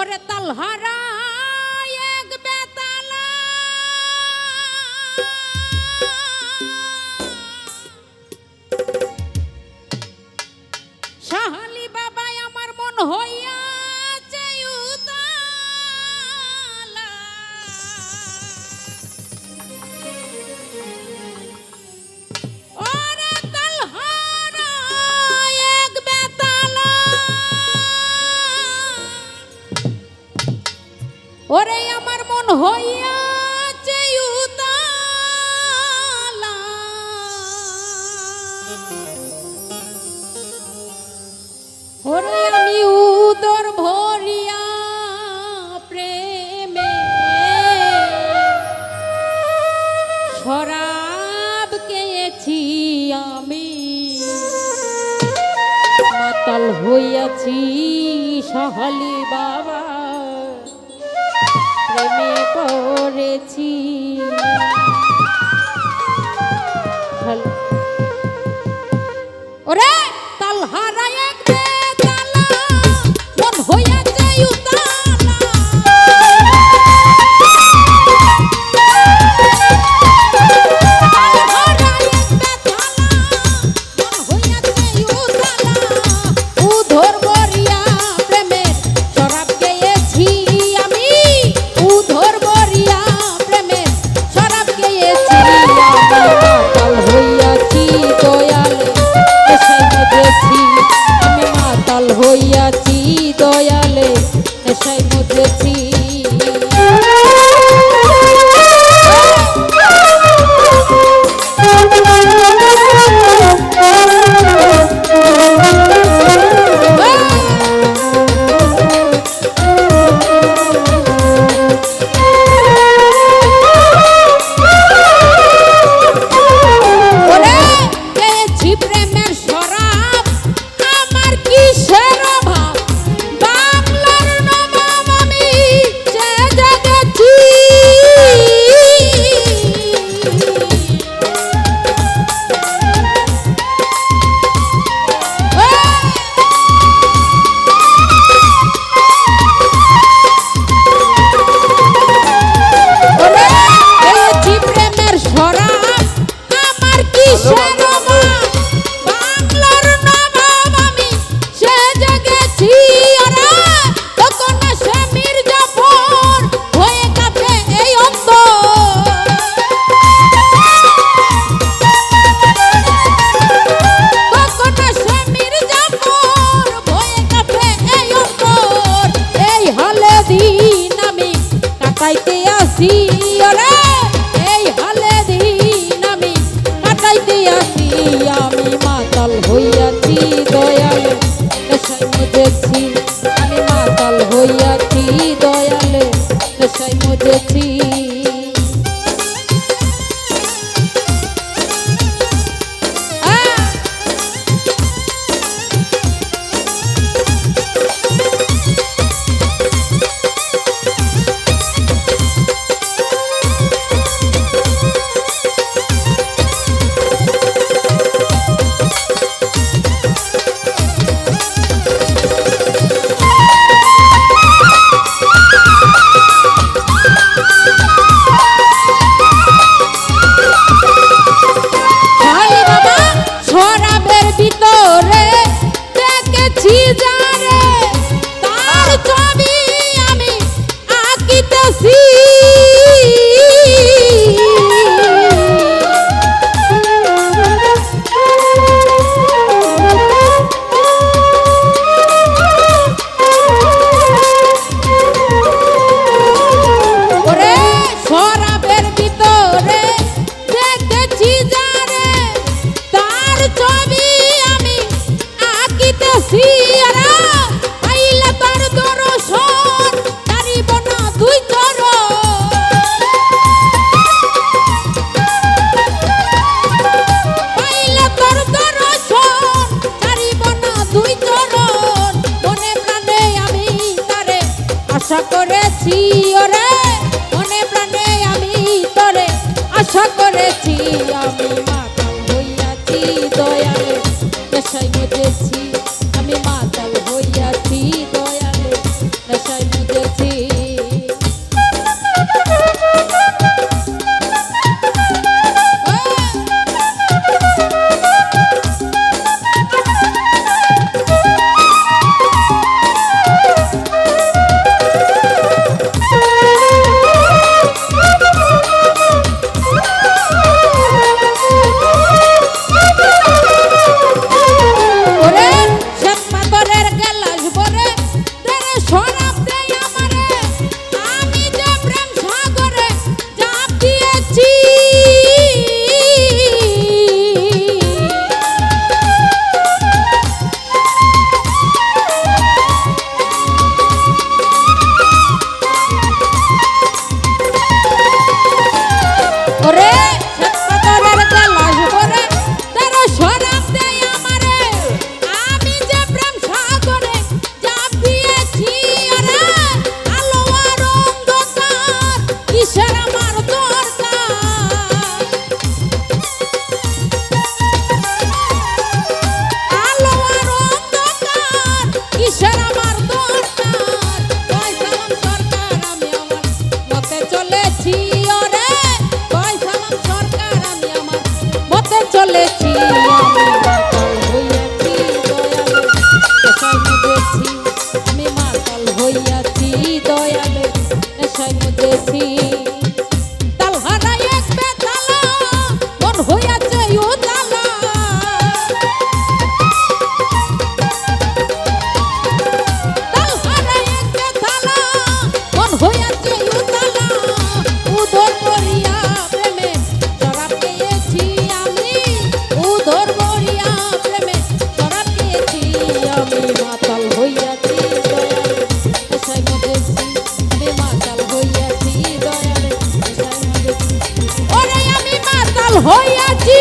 ওরে তালহারা এক বেতালা শাহালি বাবাই আমার মন হইয়া ওরে আমার মন হইয়াছে উতালা ওরে আমি উদর ভরিয়া প্রেমে শরাব খেয়েছি আমি মাতাল হইয়াছি শাহালি বাবা প্রেমে পড়েছি ওরে তালহারা এক বেতালা মন হইয়াছে উতালা তালহারা এক বেতালা মন হইয়াছে উতালা উধর ভরিয়া প্রেমের শরাব খেয়েছি আমি উধর ভরিয়া প্রেমের শরাব খেয়েছি মাতাল হইয়াছি দয়ালে নেশায় মজেছি আমি মাতাল হইয়াছি দয়ালে নেশায় মজেছি কাটাইতে আসি ওরে এই হালে দিন আমি কাটাইতে আসি আমি মাতাল হইয়াছি দয়ালে নেশায় মজেছি আমি মাতাল হইয়াছি দয়ালে নেশায় মজেছি আশা করেছি ওরে মনে প্রাণে আমি তোরে আশা করেছি আমি মাতাল হইয়াছি দয়ালে নেশায় মজেছি আমি মাতাল হইয়াছি দয়ালে নেশায় বুঝেছি। চলেছি আমি মাতাল হইয়াছি দয়ালে এসাই বুঝেছি। তাল হারাই এক বেতালা মন হইয়াছে উজালা, তাল হারাই এক বেতালা মন হইয়াছে উজালা, উদর করিয়া প্রেমে শরাব পেয়েছি আমি, উদর করিয়া প্রেমে শরাব পেয়েছি আমি মাতাল হইয়াছি দয়ালে এসাই বুঝেছি। আমি মাতাল হইয়াছি দয়ালে এসাই বুঝেছি। ওরে আমি মাতাল হইয়াছি।